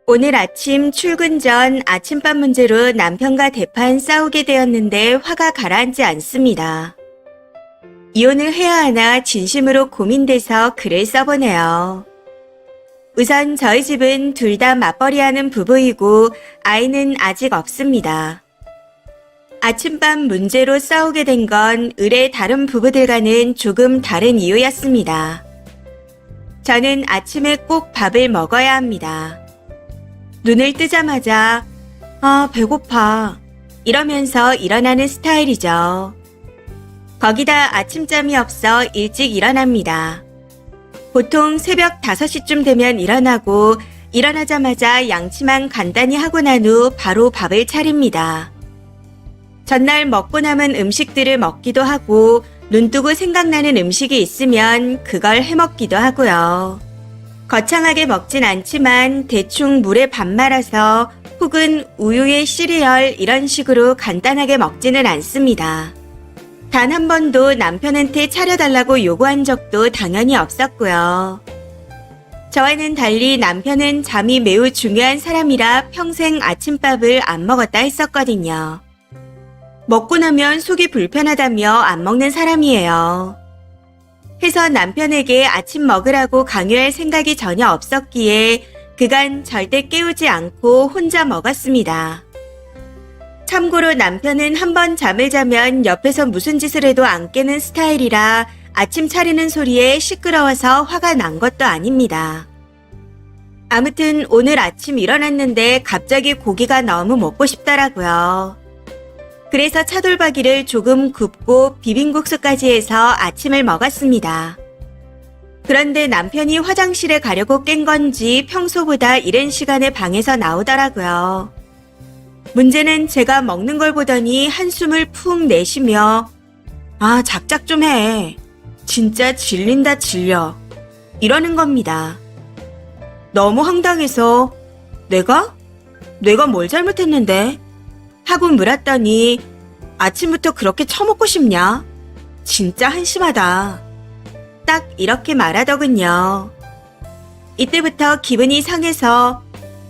오늘 아침 출근 전 아침밥 문제로 남편과 대판 싸우게 되었는데 화가 가라앉지 않습니다. 이혼을 해야 하나 진심으로 고민돼서 글을 써보네요. 우선 저희 집은 둘 다 맞벌이하는 부부이고 아이는 아직 없습니다. 아침밥 문제로 싸우게 된 건 의뢰 다른 부부들과는 조금 다른 이유였습니다. 저는 아침에 꼭 밥을 먹어야 합니다. 눈을 뜨자마자 배고파 이러면서 일어나는 스타일이죠. 거기다 아침잠이 없어 일찍 일어납니다. 보통 새벽 5시쯤 되면 일어나고 일어나자마자 양치만 간단히 하고 난 후 바로 밥을 차립니다. 전날 먹고 남은 음식들을 먹기도 하고 눈뜨고 생각나는 음식이 있으면 그걸 해먹기도 하고요. 거창하게 먹진 않지만 대충 물에 밥 말아서 혹은 우유에 시리얼 이런 식으로 간단하게 먹지는 않습니다. 단 한 번도 남편한테 차려달라고 요구한 적도 당연히 없었고요. 저와는 달리 남편은 잠이 매우 중요한 사람이라 평생 아침밥을 안 먹었다 했었거든요. 먹고 나면 속이 불편하다며 안 먹는 사람이에요. 해서 남편에게 아침 먹으라고 강요할 생각이 전혀 없었기에 그간 절대 깨우지 않고 혼자 먹었습니다. 참고로 남편은 한 번 잠을 자면 옆에서 무슨 짓을 해도 안 깨는 스타일이라 아침 차리는 소리에 시끄러워서 화가 난 것도 아닙니다. 아무튼 오늘 아침 일어났는데 갑자기 고기가 너무 먹고 싶더라고요. 그래서 차돌박이를 조금 굽고 비빔국수까지 해서 아침을 먹었습니다. 그런데 남편이 화장실에 가려고 깬 건지 평소보다 이른 시간에 방에서 나오더라고요. 문제는 제가 먹는 걸 보더니 한숨을 푹 내쉬며 작작 좀 해. 진짜 질린다 질려. 이러는 겁니다. 너무 황당해서 내가 뭘 잘못했는데? 하고 물었더니 아침부터 그렇게 처먹고 싶냐? 진짜 한심하다. 딱 이렇게 말하더군요. 이때부터 기분이 상해서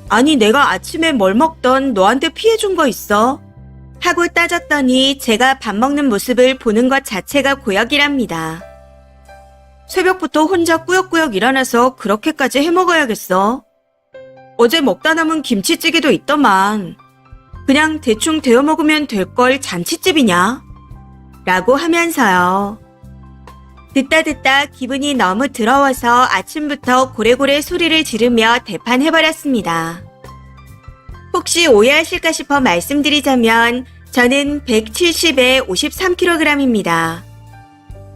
아니 내가 아침에 뭘 먹던 너한테 피해준 거 있어? 하고 따졌더니 제가 밥 먹는 모습을 보는 것 자체가 고역이랍니다. 새벽부터 혼자 꾸역꾸역 일어나서 그렇게까지 해먹어야겠어. 어제 먹다 남은 김치찌개도 있더만. 그냥 대충 데워 먹으면 될 걸 잔치집이냐? 라고 하면서요. 듣다 기분이 너무 더러워서 아침부터 고래고래 소리를 지르며 대판해버렸습니다. 혹시 오해하실까 싶어 말씀드리자면 저는 170에 53kg입니다.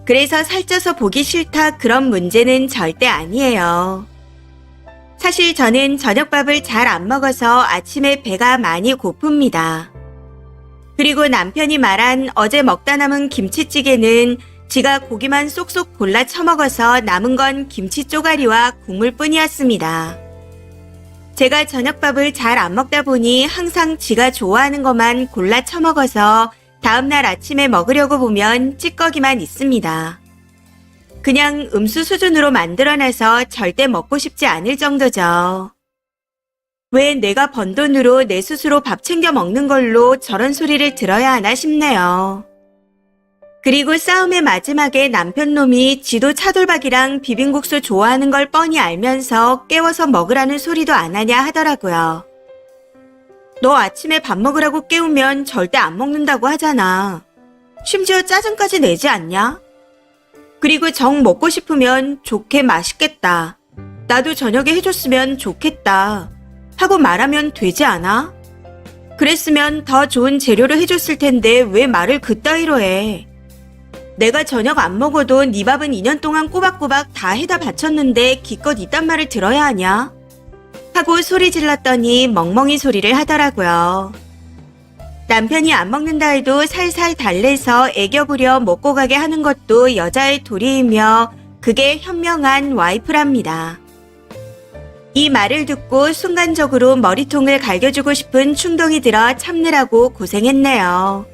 그래서 살쪄서 보기 싫다 그런 문제는 절대 아니에요. 사실 저는 저녁밥을 잘 안 먹어서 아침에 배가 많이 고픕니다. 그리고 남편이 말한 어제 먹다 남은 김치찌개는 지가 고기만 쏙쏙 골라 처먹어서 남은 건 김치 쪼가리와 국물뿐이었습니다. 제가 저녁밥을 잘 안 먹다 보니 항상 지가 좋아하는 것만 골라 처먹어서 다음날 아침에 먹으려고 보면 찌꺼기만 있습니다. 그냥 음수 수준으로 만들어놔서 절대 먹고 싶지 않을 정도죠. 왜 내가 번 돈으로 내 스스로 밥 챙겨 먹는 걸로 저런 소리를 들어야 하나 싶네요. 그리고 싸움의 마지막에 남편놈이 지도 차돌박이랑 비빔국수 좋아하는 걸 뻔히 알면서 깨워서 먹으라는 소리도 안 하냐 하더라고요. 너 아침에 밥 먹으라고 깨우면 절대 안 먹는다고 하잖아. 심지어 짜증까지 내지 않냐? 그리고 정 먹고 싶으면 좋게 맛있겠다. 나도 저녁에 해줬으면 좋겠다. 하고 말하면 되지 않아? 그랬으면 더 좋은 재료를 해줬을 텐데 왜 말을 그따위로 해? 내가 저녁 안 먹어도 네 밥은 2년 동안 꼬박꼬박 다 해다 바쳤는데 기껏 이딴 말을 들어야 하냐? 하고 소리 질렀더니 멍멍이 소리를 하더라고요. 남편이 안 먹는다 해도 살살 달래서 애교 부려 먹고 가게 하는 것도 여자의 도리이며 그게 현명한 와이프랍니다. 이 말을 듣고 순간적으로 머리통을 갈겨주고 싶은 충동이 들어 참느라고 고생했네요.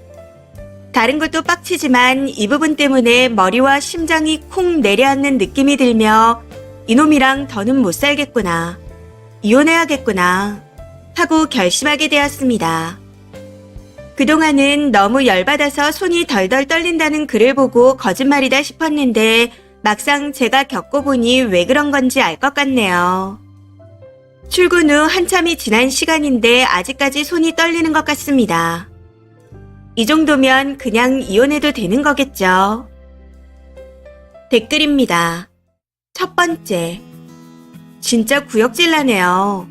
다른 것도 빡치지만 이 부분 때문에 머리와 심장이 쿵 내려앉는 느낌이 들며 이놈이랑 더는 못 살겠구나. 이혼해야겠구나 하고 결심하게 되었습니다. 그동안은 너무 열받아서 손이 덜덜 떨린다는 글을 보고 거짓말이다 싶었는데 막상 제가 겪어보니 왜 그런 건지 알 것 같네요. 출근 후 한참이 지난 시간인데 아직까지 손이 떨리는 것 같습니다. 이 정도면 그냥 이혼해도 되는 거겠죠. 댓글입니다. 첫 번째. 진짜 구역질 나네요.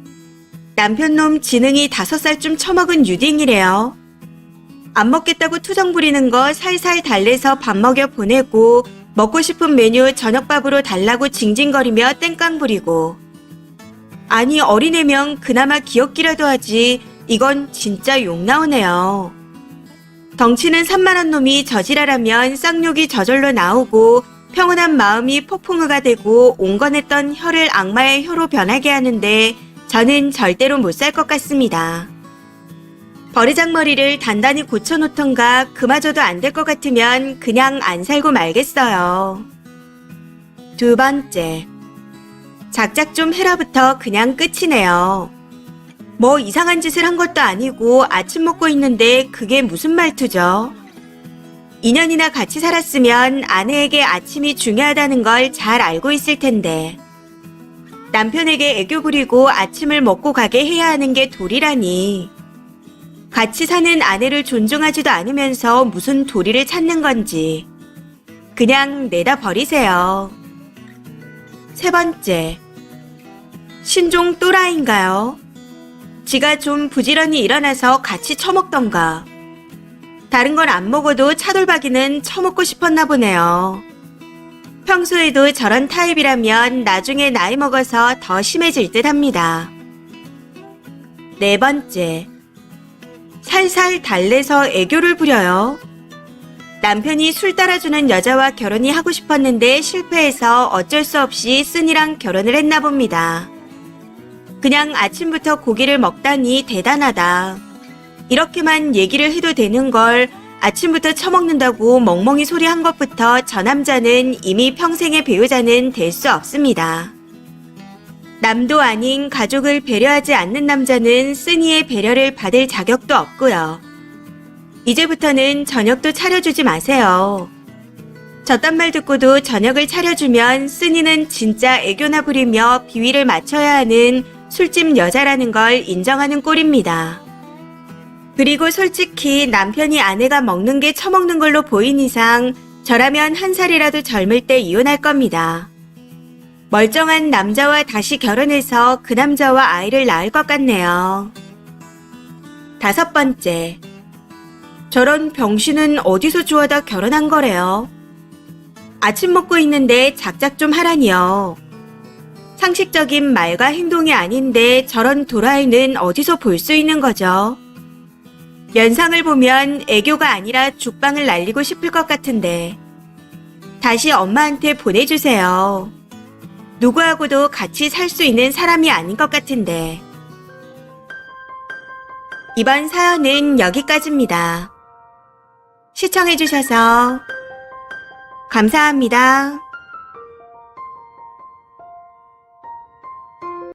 남편놈 지능이 5살쯤 처먹은 유딩이래요. 안 먹겠다고 투정 부리는 거 살살 달래서 밥 먹여 보내고 먹고 싶은 메뉴 저녁밥으로 달라고 징징거리며 땡깡 부리고. 아니 어린애면 그나마 귀엽기라도 하지 이건 진짜 욕 나오네요. 덩치는 산만한 놈이 저지랄하면 쌍욕이 저절로 나오고 평온한 마음이 폭풍우가 되고 온건했던 혀를 악마의 혀로 변하게 하는데 저는 절대로 못 살 것 같습니다. 버르장머리를 단단히 고쳐놓던가 그마저도 안 될 것 같으면 그냥 안 살고 말겠어요. 두 번째. 작작 좀 해라부터 그냥 끝이네요. 뭐 이상한 짓을 한 것도 아니고 아침 먹고 있는데 그게 무슨 말투죠? 2년이나 같이 살았으면 아내에게 아침이 중요하다는 걸 잘 알고 있을 텐데. 남편에게 애교 부리고 아침을 먹고 가게 해야 하는 게 도리라니. 같이 사는 아내를 존중하지도 않으면서 무슨 도리를 찾는 건지. 그냥 내다 버리세요. 세 번째. 신종 또라이인가요? 지가 좀 부지런히 일어나서 같이 처먹던가. 다른 건 안 먹어도 차돌박이는 처먹고 싶었나 보네요. 평소에도 저런 타입이라면 나중에 나이 먹어서 더 심해질 듯 합니다. 네 번째. 살살 달래서 애교를 부려요. 남편이 술 따라주는 여자와 결혼이 하고 싶었는데 실패해서 어쩔 수 없이 쓴이랑 결혼을 했나 봅니다. 그냥 아침부터 고기를 먹다니 대단하다. 이렇게만 얘기를 해도 되는 걸 아침부터 처먹는다고 멍멍이 소리한 것부터 저 남자는 이미 평생의 배우자는 될 수 없습니다. 남도 아닌 가족을 배려하지 않는 남자는 쓴이의 배려를 받을 자격도 없고요. 이제부터는 저녁도 차려주지 마세요. 저딴 말 듣고도 저녁을 차려주면 쓴이는 진짜 애교나 부리며 비위를 맞춰야 하는 술집 여자라는 걸 인정하는 꼴입니다. 그리고 솔직히 남편이 아내가 먹는 게 처먹는 걸로 보인 이상 저라면 한 살이라도 젊을 때 이혼할 겁니다. 멀쩡한 남자와 다시 결혼해서 그 남자와 아이를 낳을 것 같네요. 다섯 번째. 저런 병신은 어디서 주워다 결혼한 거래요? 아침 먹고 있는데 작작 좀 하라니요. 상식적인 말과 행동이 아닌데 저런 도라이는 어디서 볼 수 있는 거죠? 면상을 보면 애교가 아니라 죽방을 날리고 싶을 것 같은데. 다시 엄마한테 보내주세요. 누구하고도 같이 살 수 있는 사람이 아닌 것 같은데. 이번 사연은 여기까지입니다. 시청해주셔서 감사합니다.